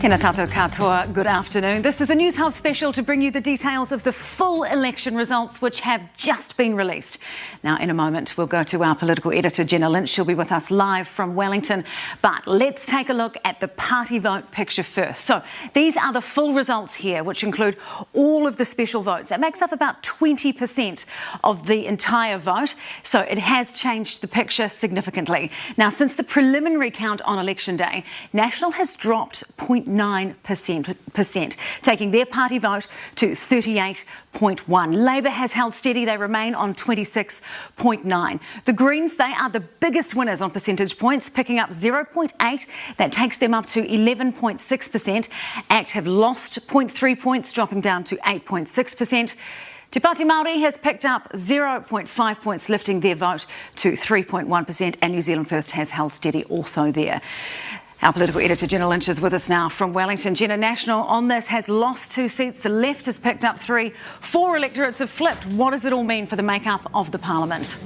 Tēnā tātou katoa, good afternoon. This is a Newshub special to bring you the details of the full election results which have just been released. Now, in a moment, we'll go to our political editor, Jenna Lynch. She'll be with us live from Wellington. But let's take a look at the party vote picture first. So these are the full results here, which include all of the special votes. That makes up about 20% of the entire vote. So it has changed the picture significantly. Now, since the preliminary count on election day, National has dropped 0.9%, taking their party vote to 38.1. Labour has held steady. They remain on 26.9. The Greens, they are the biggest winners on percentage points, picking up 0.8. That takes them up to 11.6%. ACT have lost 0.3 points, dropping down to 8.6%. Te Pāti Māori has picked up 0.5 points, lifting their vote to 3.1%, and New Zealand First has held steady also there. Our political editor, Jenna Lynch, is with us now from Wellington. Jenna, National on this has lost 2 seats. The left has picked up 3. 4 electorates have flipped. What does it all mean for the makeup of the parliament?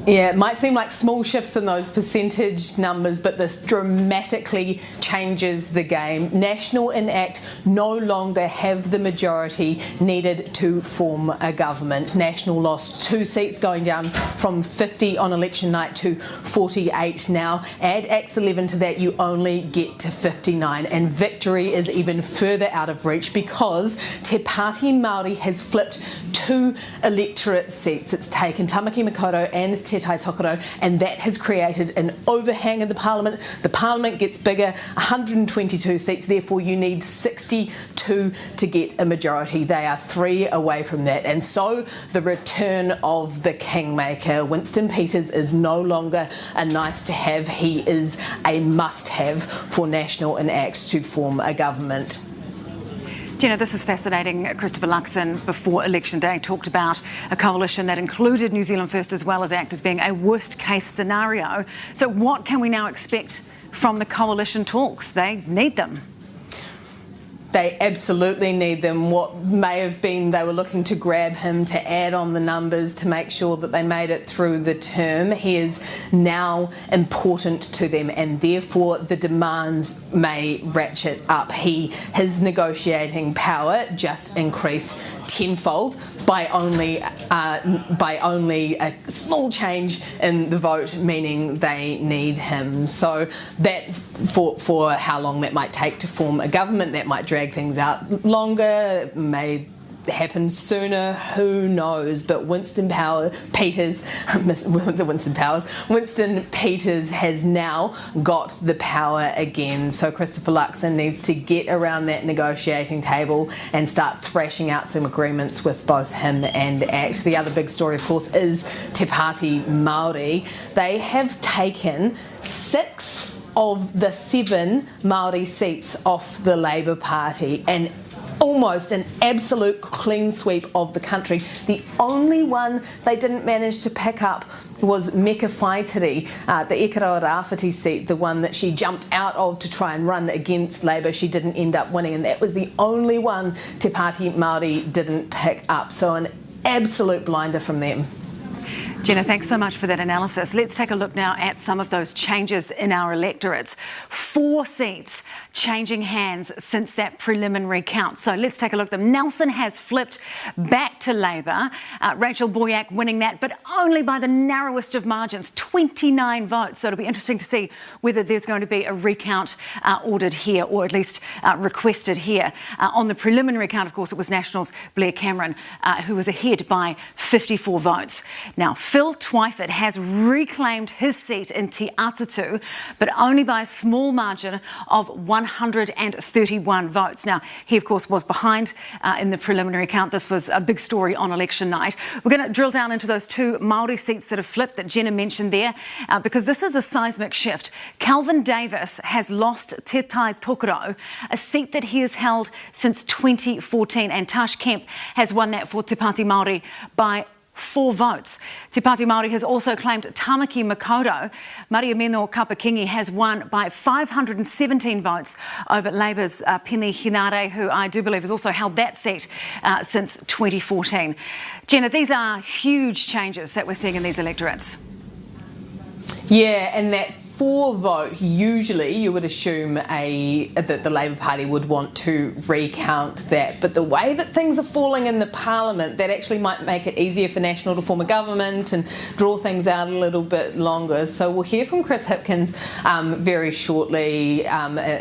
Yeah, it might seem like small shifts in those percentage numbers, but this dramatically changes the game. National and ACT no longer have the majority needed to form a government. National lost 2 seats, going down from 50 on election night to 48 now. Add ACT's 11 to that, you only get to 59, and victory is even further out of reach because Te Pāti Māori has flipped 2 electorate seats. It's taken Tamaki Makaurau and Te Tai Tokerau, and that has created an overhang in the parliament. The parliament gets bigger, 122 seats, therefore you need 62 to get a majority. They are 3 away from that, and so the return of the kingmaker. Winston Peters is no longer a nice to have, he is a must have for National and ACT to form a government. Jenna, this is fascinating. Christopher Luxon, before election day, talked about a coalition that included New Zealand First as well as ACT as being a worst-case scenario. So what can we now expect from the coalition talks? They need them. They absolutely need them. What may have been they were looking to grab him to add on the numbers to make sure that they made it through the term. He is now important to them, and therefore the demands may ratchet up. His negotiating power just increased tenfold by only a small change in the vote, meaning they need him. So that for how long that might take to form a government, that might drag things out longer, may happen sooner, who knows. But Winston Peters has now got the power again. So Christopher Luxon needs to get around that negotiating table and start thrashing out some agreements with both him and ACT. The other big story, of course, is Te Pāti Māori. They have taken 6 of the 7 Māori seats off the Labour Party, and almost an absolute clean sweep of the country. The only one they didn't manage to pick up was Meka Whaitiri, the Ikaroa Rāwhiti seat, the one that she jumped out of to try and run against Labour. She didn't end up winning, and that was the only one Te Pāti Māori didn't pick up. So an absolute blinder from them. Jenna, thanks so much for that analysis. Let's take a look now at some of those changes in our electorates. 4 seats changing hands since that preliminary count. So let's take a look at them. Nelson has flipped back to Labour. Rachel Boyack winning that, but only by the narrowest of margins, 29 votes. So it'll be interesting to see whether there's going to be a recount ordered here, or at least requested here. On the preliminary count, of course, it was National's Blair Cameron who was ahead by 54 votes. Now, Phil Twyford has reclaimed his seat in Te Atatu, but only by a small margin of 131 votes. Now, he, of course, was behind in the preliminary count. This was a big story on election night. We're going to drill down into those 2 Māori seats that have flipped that Jenna mentioned there, because this is a seismic shift. Calvin Davis has lost Te Tai Tokerau, a seat that he has held since 2014, and Tash Kemp has won that for Te Pāti Māori by 4 votes. Te Pāti Māori has also claimed Tamaki Makaurau. Maria Meno Kapakingi has won by 517 votes over Labour's Penny Hinare, who I do believe has also held that seat since 2014. Jenna, these are huge changes that we're seeing in these electorates. Yeah, and that for vote, usually you would assume that the Labour Party would want to recount that, but the way that things are falling in the Parliament, that actually might make it easier for National to form a government and draw things out a little bit longer. So we'll hear from Chris Hipkins very shortly.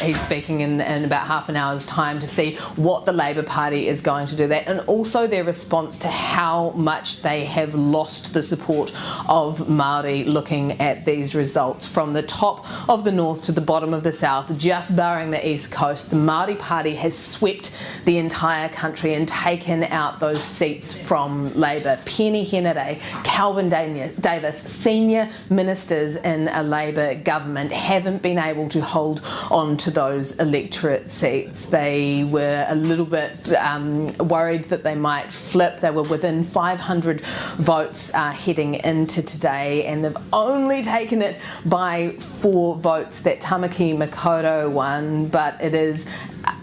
He's speaking in about half an hour's time to see what the Labour Party is going to do that, and also their response to how much they have lost the support of Māori looking at these results. From the top of the north to the bottom of the south, just barring the east coast, the Māori Party has swept the entire country and taken out those seats from Labour. Peeni Henare, Calvin Davis, senior ministers in a Labour government, haven't been able to hold on to those electorate seats. They were a little bit worried that they might flip. They were within 500 votes heading into today, and they've only taken it by 4 votes that Tamaki Makaurau won, but it is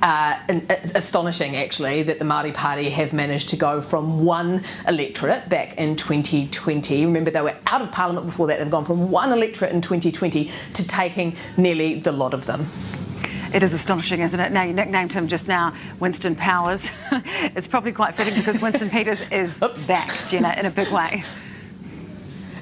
it's astonishing actually that the Māori Party have managed to go from one electorate back in 2020. Remember, they were out of Parliament before that. They've gone from one electorate in 2020 to taking nearly the lot of them. It is astonishing, isn't it? Now, you nicknamed him just now Winston Powers. It's probably quite fitting because Winston Peters is back, Jenna, in a big way.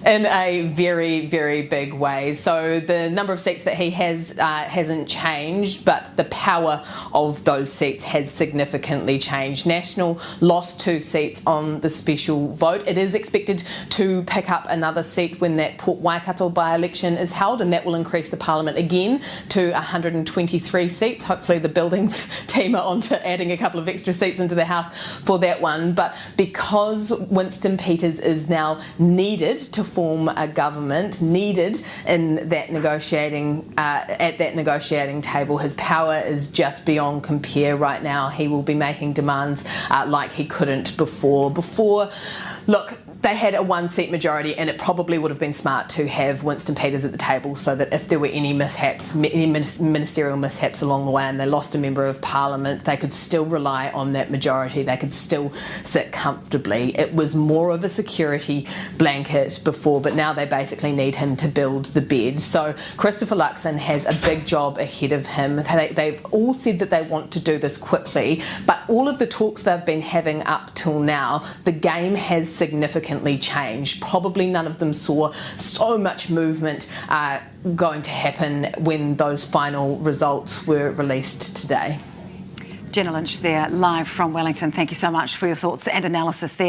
In a very, very big way. So the number of seats that he has hasn't changed, but the power of those seats has significantly changed. National lost 2 seats on the special vote. It is expected to pick up another seat when that Port Waikato by-election is held, and that will increase the Parliament again to 123 seats. Hopefully the Buildings team are on to adding a couple of extra seats into the House for that one. But because Winston Peters is now needed to form a government, needed in that negotiating at that negotiating table, his power is just beyond compare right now. He will be making demands like he couldn't before. Look, they had a 1-seat majority, and it probably would have been smart to have Winston Peters at the table so that if there were any mishaps, any ministerial mishaps along the way and they lost a member of Parliament, they could still rely on that majority. They could still sit comfortably. It was more of a security blanket before, but now they basically need him to build the bed. So Christopher Luxon has a big job ahead of him. They've all said that they want to do this quickly, but all of the talks they've been having up till now, the game has significantly changed. Probably none of them saw so much movement going to happen when those final results were released today. Jenna Lynch there, live from Wellington. Thank you so much for your thoughts and analysis there.